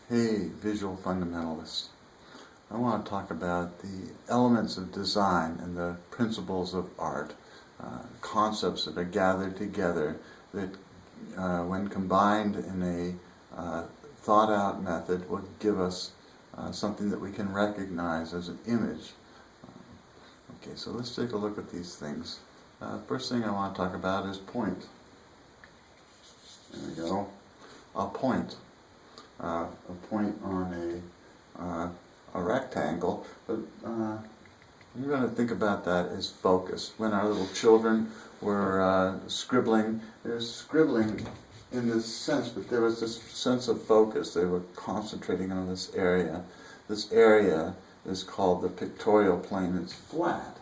Hey, visual fundamentalists. I want to talk about the elements of design and the principles of art, concepts that are gathered together that, when combined in a thought out method, will give us something that we can recognize as an image. Okay, so let's take a look at these things. First thing I want to talk about is point. There we go. A point. A point on a rectangle, but you're going to think about that as focus. When our little children were scribbling, they were scribbling in this sense, but there was this sense of focus. They were concentrating on this area. This area is called the pictorial plane. It's flat.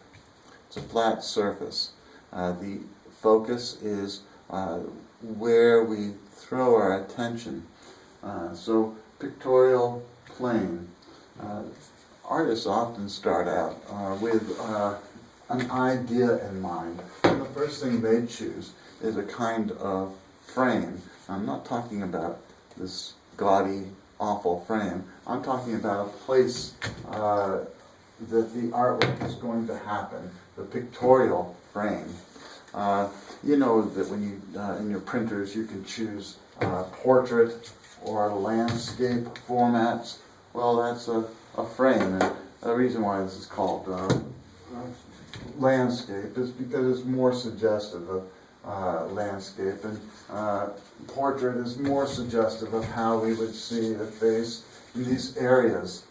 It's a flat surface. The focus is where we throw our attention. So pictorial plane. Artists often start out with an idea in mind. And the first thing they choose is a kind of frame. I'm not talking about this gaudy, awful frame. I'm talking about a place that the artwork is going to happen, the pictorial frame. You know that when you, in your printers, you can choose portrait or landscape formats. Well, that's a frame, and the reason why this is called landscape is because it's more suggestive of landscape, and portrait is more suggestive of how we would see the face in these areas,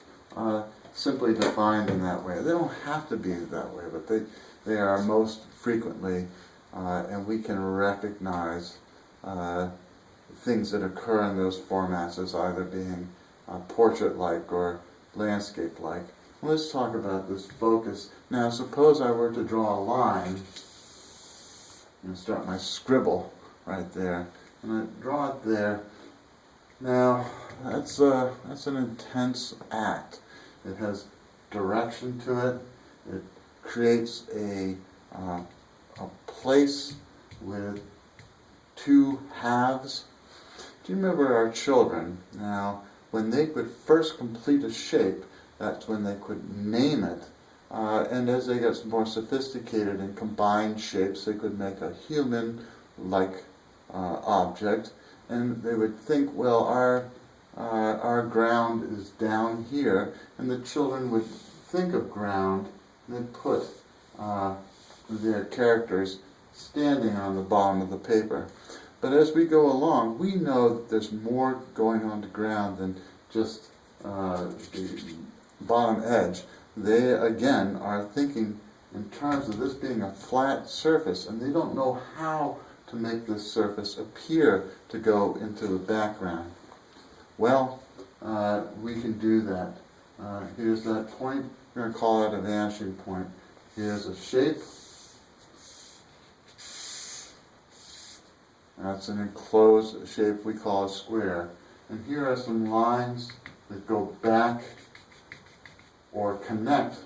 simply defined in that way. They don't have to be that way, but they are most frequently, and we can recognize things that occur in those formats as either being portrait-like or landscape-like. Let's talk about this focus. Now, suppose I were to draw a line, and start my scribble right there, and I draw it there. Now, that's an intense act. It has direction to it. It creates a place with two halves. Do you remember our children? Now, when they could first complete a shape, that's when they could name it. And as they got more sophisticated and combined shapes, they could make a human-like object. And they would think, well, our ground is down here. And the children would think of ground, and they'd put their characters standing on the bottom of the paper. But as we go along, we know that there's more going on the ground than just the bottom edge. They, again, are thinking in terms of this being a flat surface, and they don't know how to make this surface appear to go into the background. Well, we can do that. Here's that point. We're going to call it a vanishing point. Here's a shape. That's an enclosed shape we call a square. And here are some lines that go back or connect.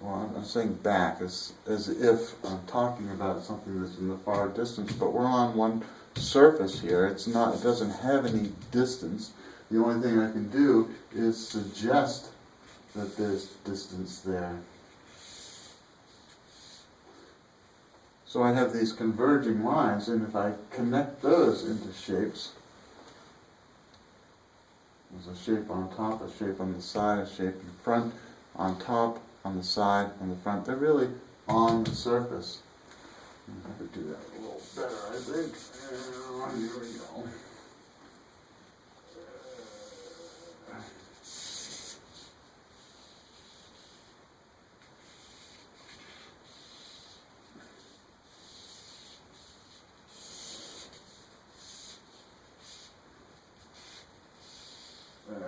Well, I'm saying back as if I'm talking about something that's in the far distance, but we're on one surface here. It doesn't have any distance. The only thing I can do is suggest that there's distance there. So I have these converging lines, and if I connect those into shapes, there's a shape on top, a shape on the side, a shape in front, on top, on the side, on the front. They're really on the surface. I could do that a little better, I think. And here we go.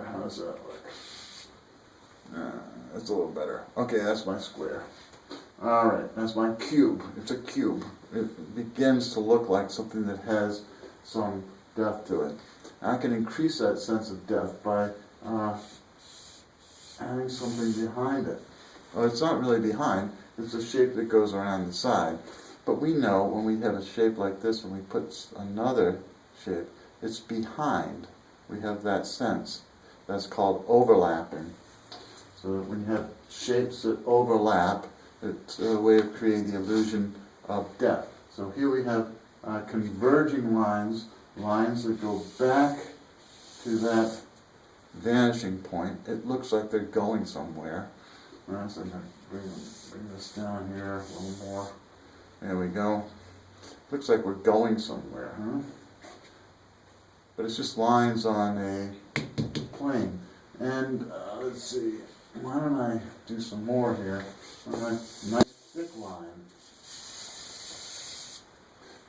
How does that look? That's a little better. Okay, that's my square. Alright, that's my cube. It's a cube. It begins to look like something that has some depth to it. I can increase that sense of depth by having something behind it. Well, it's not really behind. It's a shape that goes around the side. But we know when we have a shape like this, when we put another shape, it's behind. we have that sense. That's called overlapping. So when you have shapes that overlap, it's a way of creating the illusion of depth. So here we have converging lines, lines that go back to that vanishing point. It looks like they're going somewhere. So I'm going to bring this down here a little more. There we go. Looks like we're going somewhere, huh? But it's just lines on a plane. And let's see, why don't I do some more here? Nice thick line.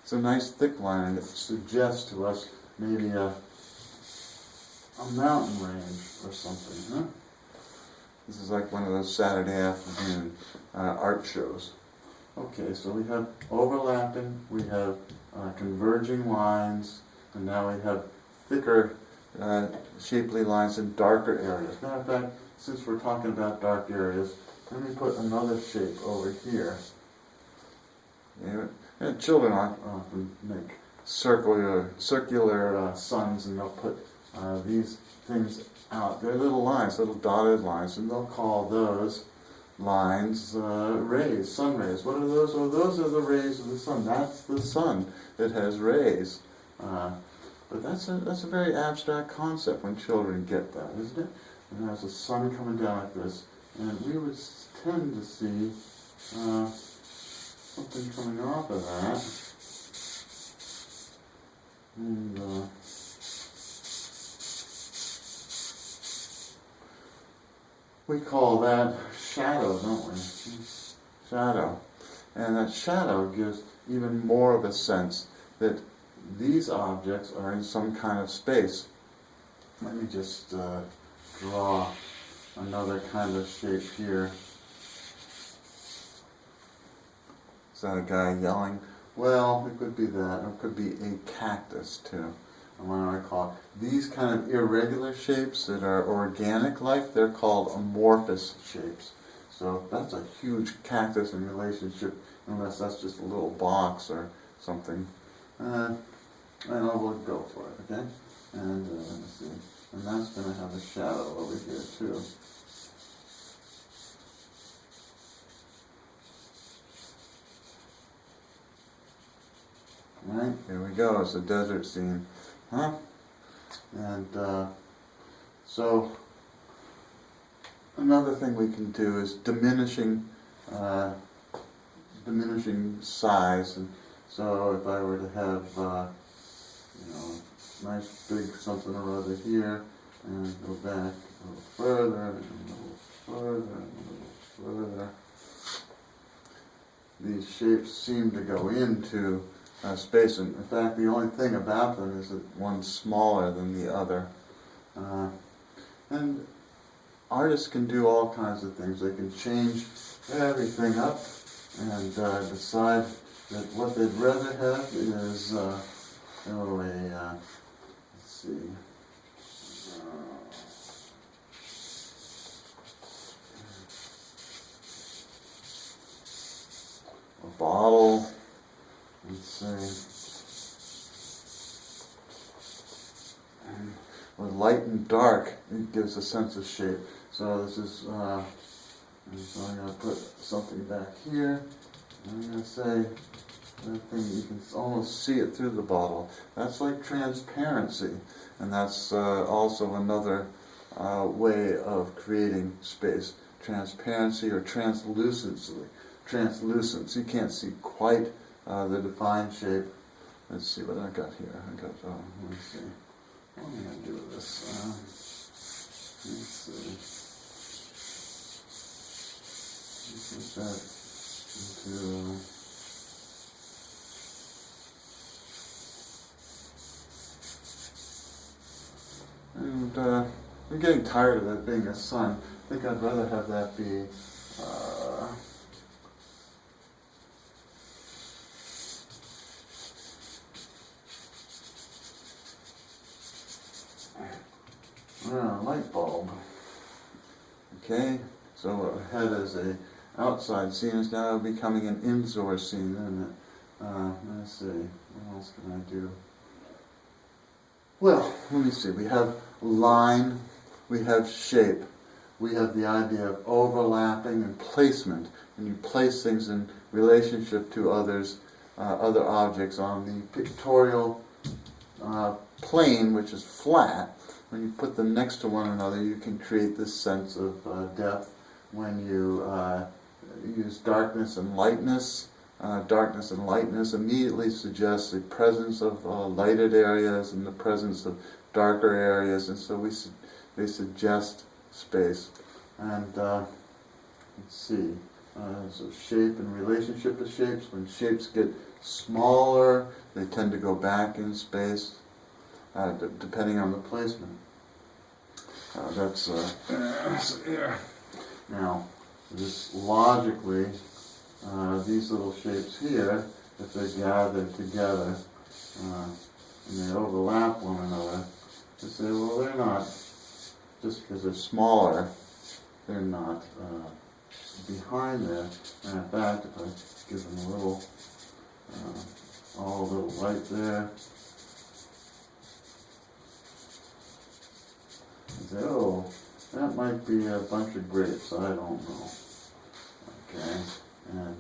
It's a nice thick line, and it suggests to us maybe a mountain range or something, huh? This is like one of those Saturday afternoon art shows. Okay, so we have overlapping, we have converging lines, and now we have thicker shapely lines in darker areas. Matter of fact, since we're talking about dark areas, let me put another shape over here. And children often make circular suns, and they'll put these things out. They're little lines, little dotted lines, and they'll call those lines rays, sun rays. What are those? Oh, those are the rays of the sun. That's the sun that has rays. But that's a very abstract concept when children get that, isn't it? And there's a sun coming down like this, and we would tend to see something coming off of that. And we call that shadow, don't we? Shadow. And that shadow gives even more of a sense that these objects are in some kind of space. Let me just draw another kind of shape here. Is that a guy yelling? Well, it could be that, or it could be a cactus too. And what I call these kind of irregular shapes that are organic-like, they're called amorphous shapes. So that's a huge cactus in relationship, unless that's just a little box or something. And I'll go for it, okay? And let me see. And that's going to have a shadow over here too. Right, here we go, it's a desert scene. Huh? And so another thing we can do is diminishing size. And so if I were to have nice big something or other here, and go back a little further, and a little further, and a little further, these shapes seem to go into space, and in fact the only thing about them is that one's smaller than the other. And artists can do all kinds of things. They can change everything up and decide that what they'd rather have is let's see, a bottle. Let's see. And with light and dark, it gives a sense of shape. So this is, and so I'm going to put something back here. And I'm going to say, that thing, you can almost see it through the bottle. That's like transparency. And that's also another way of creating space. Transparency or translucency. Translucence. You can't see quite the defined shape. Let's see what I got here. Let's see. What am I going to do with this? Let's see. Put that into... And I'm getting tired of that being a sun. I think I'd rather have that be a light bulb. Okay, so what I had as a outside scene is now becoming an indoor scene, isn't it? Let's see, what else can I do? Well, let me see. We have line, we have shape, we have the idea of overlapping and placement. And you place things in relationship to others, other objects on the pictorial plane, which is flat. When you put them next to one another, you can create this sense of depth. When you use darkness and lightness immediately suggests the presence of lighted areas and the presence of darker areas, and so they suggest space. And let's see, so shape in relationship to shapes. When shapes get smaller, they tend to go back in space, depending on the placement. That's here. Now, just logically, these little shapes here, if they're gathered together and they overlap one another, you say, well, they're not, just because they're smaller, they're not behind there. And in fact, if I give them a little, all a little light there, you say, oh, that might be a bunch of grapes, I don't know. Okay, and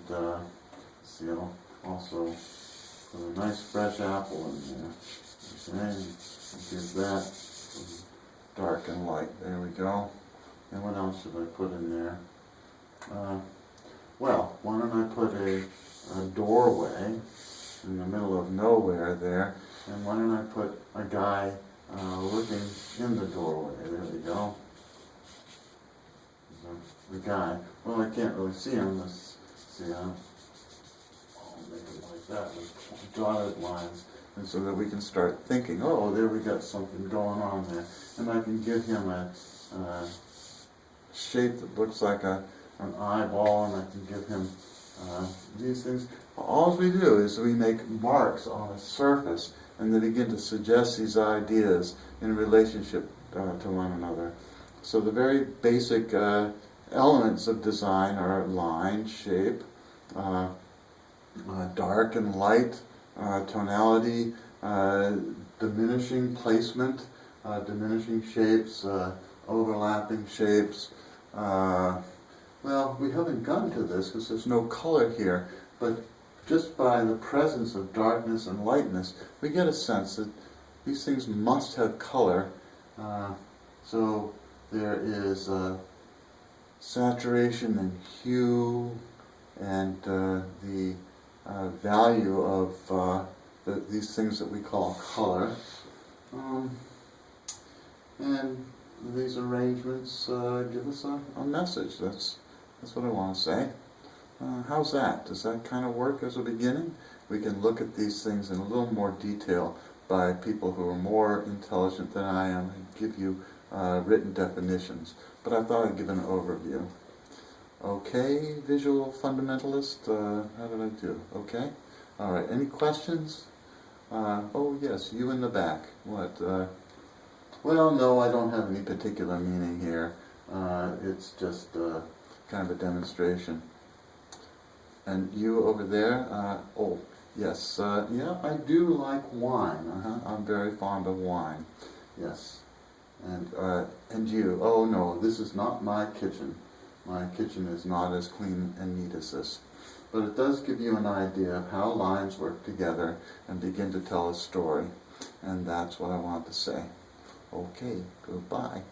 see, I'll also put a nice fresh apple in there. Okay, and give that some dark and light. There we go. And what else should I put in there? Well, why don't I put a doorway in the middle of nowhere there, and why don't I put a guy looking in the doorway? There we go. The guy. Well, I can't really see him. Let's see. I'll make it like that with dotted lines, and so that we can start thinking, oh, there we got something going on there, and I can give him a shape that looks like an eyeball, and I can give him these things. All we do is we make marks on a surface, and they begin to suggest these ideas in relationship to one another. So the very basic elements of design are line, shape, dark and light, tonality, diminishing placement, diminishing shapes, overlapping shapes. Well, we haven't gotten to this because there's no color here, but just by the presence of darkness and lightness, we get a sense that these things must have color. So there is saturation and hue, and the value of these things that we call color. And these arrangements give us a message. That's what I want to say. How's that? Does that kind of work as a beginning? We can look at these things in a little more detail by people who are more intelligent than I am and give you written definitions. But I thought I'd give an overview. Okay, visual fundamentalist, how did I do? Okay? All right, any questions? Oh yes, you in the back. What? Well, no, I don't have any particular meaning here. It's just kind of a demonstration. And you over there? Oh, yes. Yeah, I do like wine. I'm very fond of wine. Yes. And you? Oh no, this is not my kitchen. My kitchen is not as clean and neat as this. But it does give you an idea of how lines work together and begin to tell a story. And that's what I want to say. Okay, goodbye.